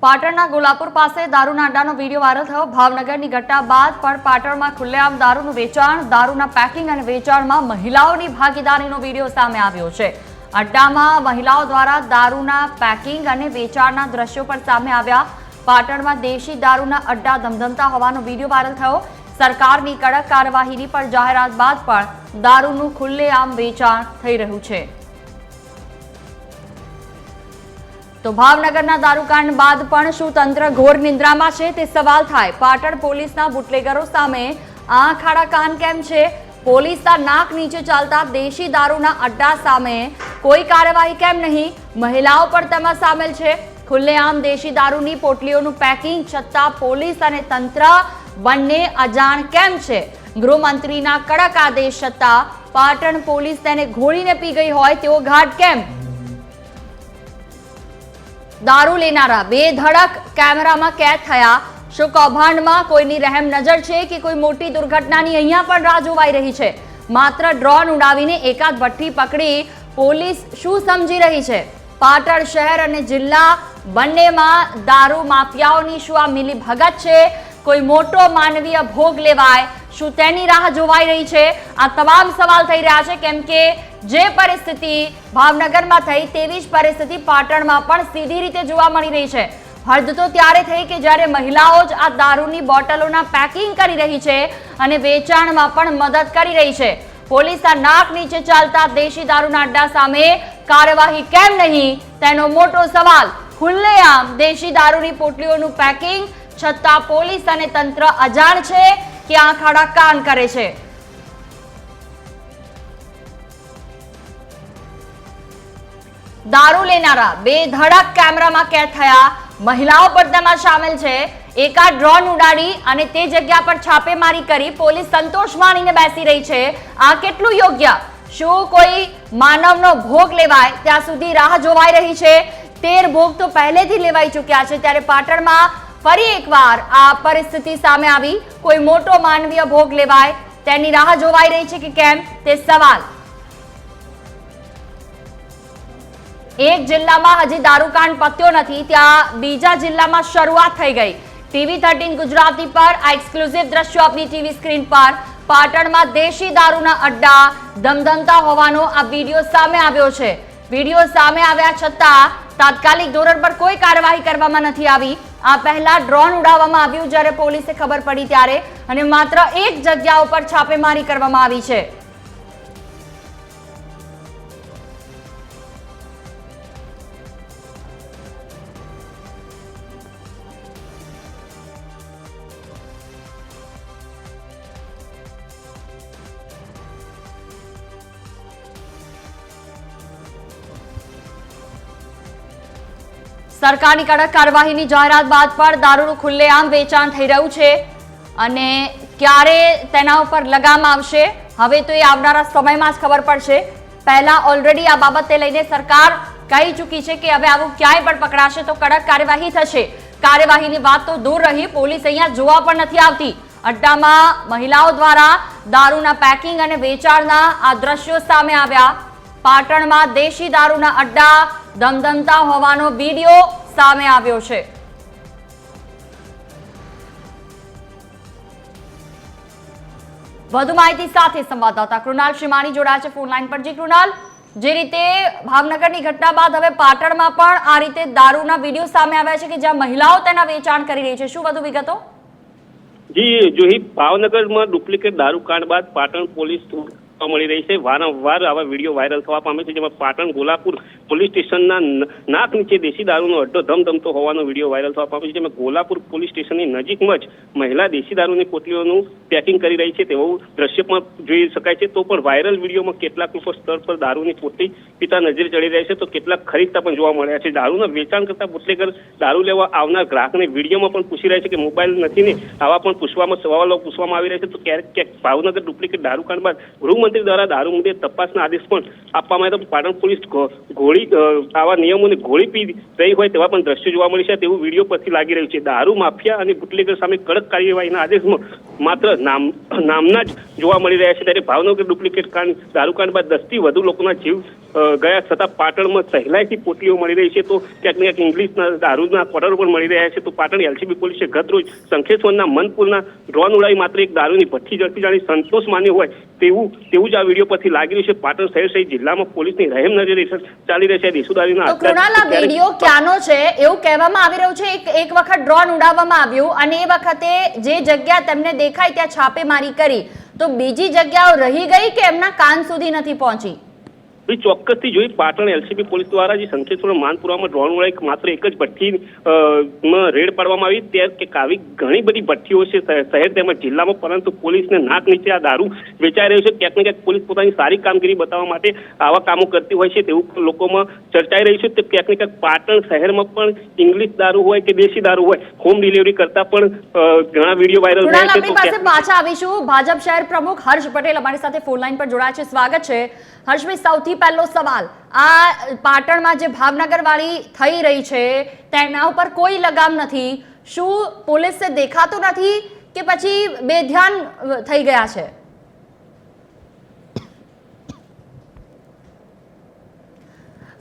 પાટણના ગોલાપુર પાસે દારૂના અડ્ડાનો વિડીયો વાયરલ થયો। ભાવનગરની ઘટના બાદ પણ પાટણમાં ખુલ્લેઆમ દારૂનું વેચાણ, દારૂના પેકિંગ અને વેચાણમાં મહિલાઓની ભાગીદારીનો વિડીયો સામે આવ્યો છે। અડ્ડામાં મહિલાઓ દ્વારા દારૂના પેકિંગ અને વેચાણના દ્રશ્યો પણ સામે આવ્યા। પાટણમાં દેશી દારૂના અડ્ડા ધમધમતા હોવાનો વિડીયો વાયરલ થયો। સરકારની કડક કાર્યવાહીની પણ જાહેરાત બાદ પણ દારૂનું ખુલ્લેઆમ વેચાણ થઈ રહ્યું છે। तो भावनगरना दारूकांड बाद पण शुं तंत्र घोर निंद्रामां छे ते सवाल थाय। पाटण पोलीसना बूटलेगरो सामे आंख आड़ा कान केम छे? पोलीसना नाक नीचे चालता देशी दारूना अड्डा सामे कोई कार्यवाही केम नहीं? महिलाओं पर तेमां सामेल छे। खुल्लेआम देशी दारूनी पोटलीओनुं पेकिंग छतां पोलीस अने तंत्र बंने अजाण केम छे? गृहमंत्रीना कड़क आदेश छतां पाटण पोलीस तेने घोळीने पी गई होय तेवो घाट केम? दारू लेनारा बेधड़क कैमरामां कैद थया। शुं कौभांडमां कोईनी रहम नजर छे कि कोई मोटी दुर्घटनानी अहींया पण राह जोवाई रही छे? मात्र ड्रोन उडावीने एकाद भट्टी पकड़ी पोलीस शुं समजी रही छे? पाटण शहर अने जिल्ला बंनेमां दारू माफियाओनी शुं आ मिलीभगत छे? कोई मोटो मानवीय भोग लेवाय शुं तेनी राह जोवाई रही छे? आ तमाम सवाल थई रह्या छे केम के जे परिस्थिति भावनगर में थई तेवी ज परिस्थिति पाटण में पण सीधी रीते जोवा मळी रही छे। हद तो त्यारे थई के ज्यारे महिलाओं ज आ दारूनी बोटलोना पेकिंग करी रही छे अने वेचाण में पण मदद करी रही छे। पोलीसना नाक नीचे चालता देशी दारूना अड्डा सामे कार्यवाही केम नहीं तेनो मोटो सवाल। खुल्लेआम देशी दारूनी पोटलीओनुं पेकिंग छतां पोलीस अने तंत्र अजाण छे कि आंख आड़ा कान करे छे? दारू लेनारा बेधड़क कैमरा में कैद थया। महिलाओं पर्दामां शामिल छे। एकाद ड्रोन उडाड़ी अने ते जग्या पर छापेमारी करी पोलीस संतोष माणीने बेसी रही छे। आ केटलुं योग्य? शुं कोई मानवनो भोग लेवाय त्यां सुधी राह जोवाई रही छे? 13 भोग तो पहेलेथी लेवाई चूक्या छे त्यारे पाटणमां फरी एकवार आ परिस्थिति सामे आवी। कोई मोटो मानवीय भोग लेवाय तेनी राह जोवाई रही छे कि केम ते सवाल। एक जिल्ला में हजी दारूकांड पत्यो नहीं त्या बीजा जिल्ला में शुरुआत थई गई। TV13 गुजराती पर आ एक्सक्लूसिव दृश्यो अपनी टीवी स्क्रीन पर। पाटण में देशी दारूना अड्डा धमधमता होवानो आ विडियो सामे आव्यो छे। विडियो सामे आव्या छतां तात्कालिक धोरण पर कोई कार्यवाही करवामां नथी आवी। आ पहला ड्रोन उडाववामां आव्युं ज्यारे पोलीसे खबर पड़ी त्यारे अने मात्र एक जग्याओ पर छापेमारी करवामां आवी छे। सरकारनी कड़क कार्यवाहीनी जाहेरात बाद पर दारूનું ખુલ્લેઆમ વેચાણ થઈ રહ્યું છે અને ક્યારે તેના ઉપર લગામ આવશે હવે તો એ આવનારા સમયમાં જ ખબર પડશે। પહેલા ઓલરેડી આ બાબતે લઈને સરકાર કહી ચૂકી છે કે હવે આવું ક્યાંય પણ પકડાશે તો કડક કાર્યવાહી થશે। કાર્યવાહીની વાત તો દૂર રહી, પોલીસ અહીંયા જોવા પણ નથી આવતી। અડ્ડામાં મહિલાઓ દ્વારા દારૂના પેકિંગ અને વેચાણના આ દ્રશ્યો સામે આવ્યા। પાટણમાં દેશી દારૂના અડ્ડા ધમધમતા હોવાનો વિડીયો સામે આવ્યો છે। વધુ માહિતી સાથે સંવાદદાતા કૃણાલ શ્રીમાણી જોડાયા છે ફોન લાઈન પર। જી કૃણાલ, જે રીતે ભાવનગરની ઘટના બાદ હવે પાટણમાં પણ આ રીતે દારૂના વિડીયો સામે આવ્યા છે કે જ્યાં મહિલાઓ તેના વેચાણ કરી રહી છે, શું વધુ વિગતો? જી જોહી, ભાવનગરમાં ડુપ્લિકેટ દારૂકાંડ બાદ પાટણ પોલીસ મળી રહી છે। વારંવાર આવા વિડીયો વાયરલ થવા પામે છે જેમાં પાટણ ગોલાપુર પોલીસ સ્ટેશનના નાક નીચે દેશી દારૂનો અડ્ડો ધમધમતો હોવાનો વિડીયો વાયરલ થવા પામે છે જેમાં ગોલાપુર પોલીસ સ્ટેશનની નજીકમાં જ મહિલા દેશી દારૂની પોટલીઓનું પેકિંગ કરી રહી છે તેવું દ્રશ્ય પણ જોઈ શકાય છે। તો પણ વાયરલ વિડીયોમાં કેટલાક લોકો સ્થળ પર દારૂની પોટલી પીતા નજરે ચડી રહ્યા છે તો કેટલાક ખરીદતા પણ જોવા મળ્યા છે। દારૂના વેચાણ કરતા બુટલેગર દારૂ લેવા આવનાર ગ્રાહકને વિડીયોમાં પણ પૂછી રહ્યા છે કે મોબાઈલ નથી ને આવા પણ સવાલો પૂછવામાં આવી રહ્યા છે। તો ક્યારેક ભાવનગર ડુપ્લિકેટ દારૂકાંડ બાદ ગૃહમંત્રી મુખ્યમંત્રી દ્વારા દારૂ મુદ્દે તપાસના આદેશ પણ આપવામાં આવ્યા. પાટણ પોલીસ આવા નિયમોને ઘોળી પી રહી હોય તેવા પણ દ્રશ્યો જોવા મળી છે તેવું વિડીયો પરથી લાગી રહ્યું છે. દારૂ માફિયા અને બુટલેગર સામે કડક કાર્યવાહીના આદેશમાં માત્ર નામના જ જોવા મળી રહ્યા છે. ત્યારે ભાવનગર ડુપ્લિકેટ દારૂ કાંડ બાદ 10 થી વધુ લોકોના જીવ ગયા છતાં પાટણમાં સહેલાઈથી પોટલીઓ મળી રહી છે. તો ક્યાંક ને ક્યાંક ઇંગ્લિશના દારૂના ક્વોટર પણ મળી રહ્યા છે. તો પાટણ એલસીબી પોલીસે ગત રોજ શંખેશ્વરના મનપુરના ડ્રોન ઉડાવી માત્ર એક દારૂની ભઠ્ઠી ઝડપી જાણી સંતોષ માન્યો હોય તેવું જ આ વિડીયો પરથી લાગી રહ્યું છે. પાટણ શહેર સહિત જિલ્લામાં પોલીસની રહેમ નજર હેઠળ ચાલી રહી છે દેશોદારીના કૃણાલ, આ વિડીયો ક્યાંનો છે એવું કહેવામાં આવી રહ્યું છે. એક વખત ડ્રોન ઉડાવવામાં આવ્યું અને એ વખતે જે જગ્યા તેમને દેખાય ત્યાં છાપેમારી કરી, તો બીજી જગ્યાઓ રહી ગઈ કે એમના કાન સુધી નથી પહોંચી? ચોક્કસથી જોઈ પાટણ એલસીબી પોલીસ દ્વારા જે શંખેશ્વર માનપુરામાં ડ્રોન ઉડાવી માત્ર એક જ ભઠ્ઠી રેડ પાડવામાં આવી. ત્યારે આવી ઘણી બધી ભઠ્ઠીઓ છે શહેર તેમજ જિલ્લામાં, પરંતુ પોલીસને નાક નીચે આ દારૂ વેચાઈ રહ્યો છે. ક્યાંક ને ક્યાંક પોલીસ પોતાની સારી કામગીરી બતાવવા માટે આવા કામો કરતી હોય છે તેવું લોકોમાં ચર્ચાઈ રહ્યું છે. તે ક્યાંક ને ક્યાંક પાટણ શહેરમાં પણ ઇંગ્લિશ દારૂ હોય કે દેશી દારૂ હોય હોમ ડિલિવરી કરતા પણ ઘણા વિડીયો વાયરલ થયા છે. આપણી પાસે પાછા આવીશું. ભાજપ શહેર પ્રમુખ હર્ષ પટેલ અમારી સાથે ફોન લાઈન પર જોડાયા છે. સ્વાગત છે હર્ષભાઈ. સૌથી પહેલો સવાલ, આ પાટણમાં જે ભાવનગર વાળી થઈ રહી છે તેના ઉપર કોઈ લગામ નથી. શું પોલીસને દેખાતું નથી કે પછી બેધ્યાન થઈ ગયા છે?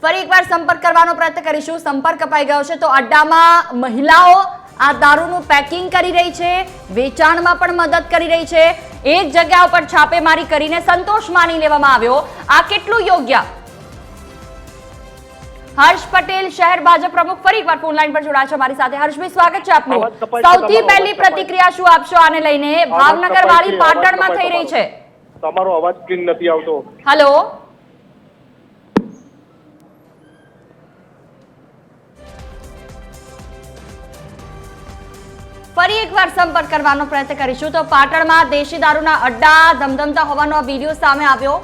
ફરી એકવાર સંપર્ક કરવાનો પ્રયત્ન કરીશું. સંપર્ક અપાઈ ગયો છે. તો અડ્ડામાં મહિલાઓ આ દારૂનું પેકિંગ કરી રહી છે, વેચાણમાં પણ મદદ કરી રહી છે. એક જગ્યા ઉપર છાપેમારી કરીને સંતોષ માની લેવામાં આવ્યો. આ કેટલું યોગ્ય? હર્ષ પટેલ શહેર ભાજપ પ્રમુખ ફરી એકવાર ફોન લાઈન પર જોડાયા છે અમારી સાથે. હર્ષભાઈ, સ્વાગત છે આપનું. સૌથી પહેલી પ્રતિક્રિયા શું આપશો આને લઈને? ભાવનગર વાળી પાટણમાં થઈ રહી છે. તમારો અવાજ ક્લીન નથી આવતો. હેલો, ફરી એકવાર સંપર્ક કરવાનો પ્રયત્ન કરીશું. તો પાટણમાં દેશી દારૂના અડ્ડા ધમધમતા હોવાનો વિડીયો સામે આવ્યો.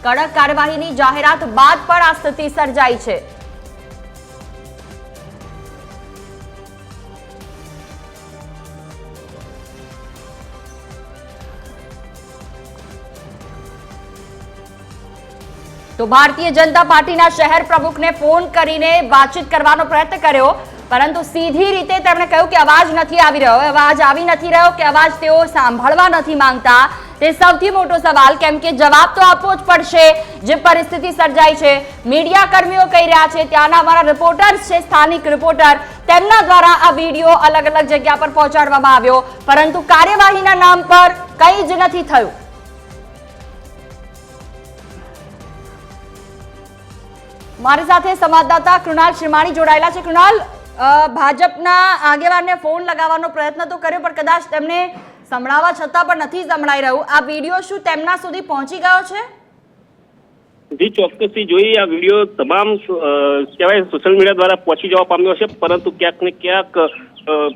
કડક કાર્યવાહીની જાહેરાત બાદ પણ આ સ્થિતિ સર્જાઈ છે. તો ભારતીય જનતા પાર્ટીના શહેર પ્રમુખને ફોન કરીને વાતચીત કરવાનો પ્રયત્ન કર્યો, પરંતુ સીધી રીતે તેમણે કહ્યું કે અવાજ નથી આવી રહ્યો. અવાજ આવી નથી રહ્યો કે અવાજ તેઓ સાંભળવા નથી માંગતા, તે સૌથી મોટો સવાલ. કેમ કે જવાબ તો આપવો જ પડશે જે પરિસ્થિતિ સર્જાઈ છે. મીડિયા કર્મીઓ કહી રહ્યા છે, ત્યાંના અમારા રિપોર્ટર્સ છે, સ્થાનિક રિપોર્ટર, તેમના દ્વારા આ વિડીયો અલગ અલગ જગ્યા પર પહોંચાડવામાં આવ્યો, પરંતુ કાર્યવાહીના નામ પર કંઈ જ નથી થયું. મારી સાથે સંવાદદાતા કૃણાલ શ્રીમાણી જોડાયેલા છે. કૃણાલ, ભાજપના આગેવાનને ફોન લગાવવાનો પ્રયત્ન તો કર્યો, પણ કદાચ તેમને સંભળાવવા છતાં પણ નથી સંભળાઈ રહ્યું. આ વિડીયો શું તેમના સુધી પહોંચી ગયો છે? જી ચોક્કસથી જોઈએ આ વિડીયો તમામ કહેવાય સોશિયલ મીડિયા દ્વારા પહોંચી જવા પામ્યો છે, પરંતુ ક્યાંક ને ક્યાંક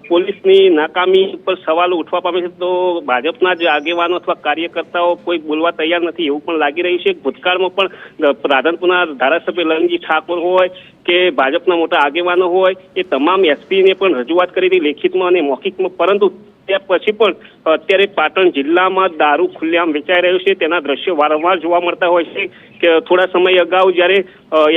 પોલીસની નાકામી પર સવાલો ઉઠવા પામે છે. તો ભાજપના જ આગેવાનો અથવા કાર્યકર્તાઓ કોઈ બોલવા તૈયાર નથી એવું પણ લાગી રહ્યું છે. ભૂતકાળમાં પણ રાધનપુરના ધારાસભ્ય લલનજી ઠાકોર હોય કે ભાજપના મોટા આગેવાનો હોય, એ તમામ એસપીને પણ રજૂઆત કરી હતી લેખિતમાં અને મૌખિકમાં, પરંતુ ત્યાં પછી પણ અત્યારે પાટણ જિલ્લામાં દારૂ ખુલ્લેઆમ વેચાઈ રહ્યો છે. તેના દ્રશ્યો વારંવાર જોવા મળતા હોય છે કે થોડા સમય અગાઉ જ્યારે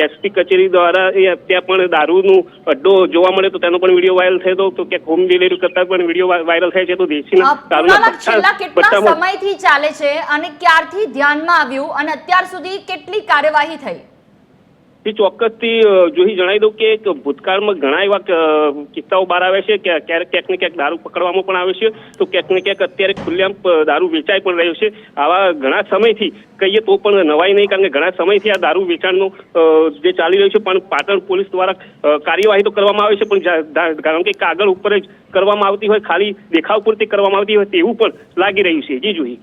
એસપી કચેરી દ્વારા ત્યાં પણ દારૂનું અડ્ડો જોવા મળે તો તેનો પણ વિડીયો વાયરલ થયો હતો. તો ક્યાંક હોમ ડિલિવરી કરતા પણ વિડીયો વાયરલ થાય છે. તો દેશીના દારૂના કેટલા સમયથી ચાલે છે અને ક્યારથી ધ્યાનમાં આવ્યું અને અત્યાર સુધી કેટલી કાર્યવાહી થઈ? ચોક્કસથી જોઈ જણાવી દઉં કે ભૂતકાળમાં ઘણા એવા કિસ્સાઓ બહાર આવે છે કે ક્યાંક ને ક્યાંક દારૂ પકડવામાં પણ આવે છે. તો ક્યાંક ને ક્યાંક અત્યારે ખુલ્લેઆમ દારૂ વેચાઈ પણ રહ્યો છે. આવા ઘણા સમયથી કહીએ તો પણ નવાઈ નહીં, કારણ કે ઘણા સમયથી આ દારૂ વેચાણનું જે ચાલી રહ્યું છે, પણ પાટણ પોલીસ દ્વારા કાર્યવાહી તો કરવામાં આવે છે, પણ કારણ કે કાગળ ઉપર જ કરવામાં આવતી હોય, ખાલી દેખાવ પૂરતી કરવામાં આવતી હોય તેવું પણ લાગી રહ્યું છે. જી જોઈ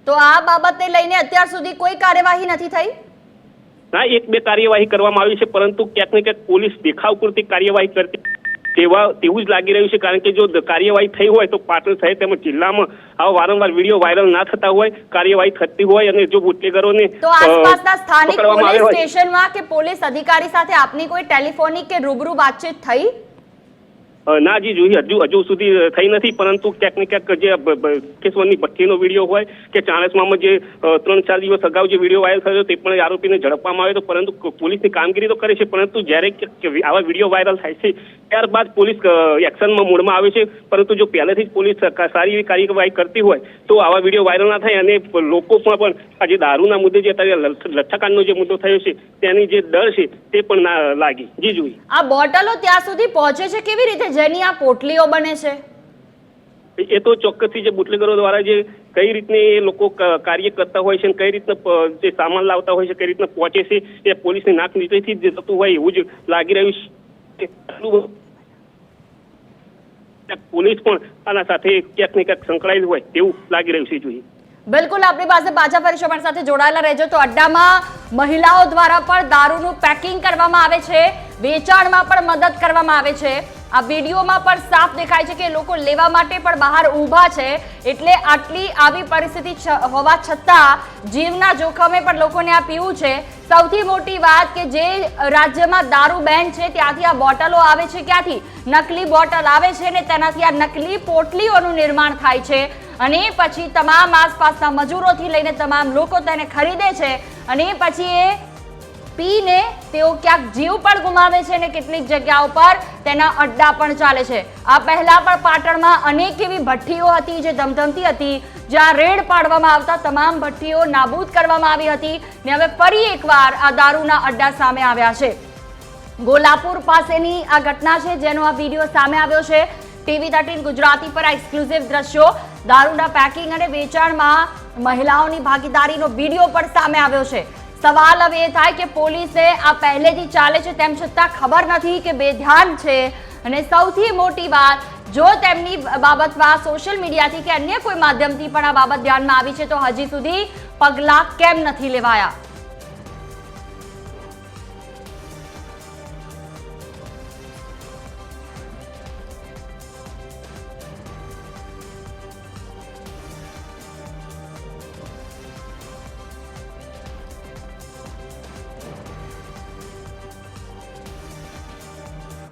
તો આ બાબતને લઈને અત્યાર સુધી કોઈ કાર્યવાહી નથી થઈ? ના, એક બે કાર્યવાહી કરવામાં આવી છે, પરંતુ ક્યાંક ને ક્યાંક પોલીસ દેખાવ પૂરતી કાર્યવાહી કરતી તેવું જ લાગી રહ્યું છે. કારણ કે જો કાર્યવાહી થઈ હોય તો પાટણ શહેર તેમજ જિલ્લામાં આવા વારંવાર વિડીયો વાયરલ ના થતા હોય, કાર્યવાહી થતી હોય અને જો બુટલેગરોને તો આસપાસના સ્થાનિક પોલીસ સ્ટેશનમાં કે પોલીસ અધિકારી સાથે આપની કોઈ ટેલિફોનિક કે રૂબરૂ વાતચીત થઈ? ના જી જોઈ હજુ સુધી થઈ નથી, પરંતુ ક્યાંક ને ક્યાંક જે કેશવરની ભઠ્ઠીનો વિડીયો હોય કે ચાણસ્મામાં જે 3-4 દિવસ અગાઉ જે વિડીયો વાયરલ થયો તે પણ આરોપીને ઝડપવામાં આવ્યો હતો, પરંતુ પોલીસની કામગીરી તો કરે છે, પરંતુ જ્યારે આવા વિડીયો વાયરલ થાય છે ત્યારબાદ પોલીસ એક્શનમાં મૂડમાં આવે છે, પરંતુ જો પહેલેથી જ પોલીસ સારી એવી કાર્યવાહી કરતી હોય તો આવા વિડીયો વાયરલ ના થાય અને લોકો પણ આ જે દારૂના મુદ્દે જે અત્યારે લઠ્ઠાકાંડનો જે મુદ્દો થયો છે તેની જે ડર છે તે પણ ના લાગી. જી જોઈ આ બોટલો ત્યાં સુધી પહોંચે છે કેવી રીતે, જેની આ પોટલીઓ બને છે? એ તો ચોક્કસથી જે બુટલેગરો દ્વારા જે કઈ રીતને એ લોકો કાર્ય કરતા હોય છે અને કઈ રીતના જે સામાન લાવતા હોય છે, કઈ રીતના પહોંચે છે, એ પોલીસની નાક નીચેથી જ થતું હોય એવું જ લાગી રહ્યું છે. પોલીસ પણ આના સાથે ક્યાંક ને ક્યાંક સંકળાયેલ હોય તેવું લાગી રહ્યું છે. જોઈએ બિલકુલ, આપણી પાસે પાછા ફરીશું, અમારી સાથે જોડાયેલા રહેજો. તો અડ્ડામાં મહિલાઓ દ્વારા પણ દારૂનું પેકિંગ કરવામાં આવે છે, વેચાણમાં પણ મદદ કરવામાં આવે છે. આ વિડીયોમાં પણ સાફ દેખાય છે કે લોકો લેવા માટે પણ બહાર ઊભા છે, એટલે આટલી આવી પરિસ્થિતિ હોવા છતાં જીવના જોખમે પણ લોકોને આ પીવું છે. સૌથી મોટી વાત કે જે રાજ્યમાં દારૂ બેન છે ત્યાંથી આ બોટલો આવે છે ક્યાંથી? નકલી બોટલ આવે છે ને તેનાથી આ નકલી પોટલીઓનું નિર્માણ થાય છે અને પછી તમામ આસપાસના મજૂરોથી લઈને તમામ લોકો તેને ખરીદે છે અને પછી એ પીને તેઓ ક્યાંક જીવ પણ ગુમાવે છે અને કેટલીક જગ્યાઓ પર તેના અડ્ડા પણ ચાલે છે. આ પહેલા પણ પાટણમાં અનેક એવી ભઠ્ઠીઓ હતી જે ધમધમતી હતી, જ્યાં રેડ પાડવામાં આવતા તમામ ભઠ્ઠીઓ નાબૂદ કરવામાં આવી હતી ને હવે ફરી એકવાર આ દારૂના અડ્ડા સામે આવ્યા છે. ગોલાપુર પાસેની આ ઘટના છે જેનો આ વિડીયો સામે આવ્યો છે. TV13 ગુજરાતી પર આ એક્સક્લુઝિવ દ્રશ્યો, દારૂના પેકિંગ અને વેચાણમાં મહિલાઓની ભાગીદારીનો વિડીયો પણ સામે આવ્યો છે. સવાલ હવે એ થાય કે પોલીસને આ પહેલેથી ચાલે છે તેમ છતાં ખબર નથી કે બેધ્યાન છે, અને સૌથી મોટી વાત, જો તેમની બાબતમાં સોશિયલ મીડિયાથી કે અન્ય કોઈ માધ્યમથી પણ આ બાબત ધ્યાનમાં આવી છે તો હજી સુધી પગલાં કેમ નથી લેવાયા?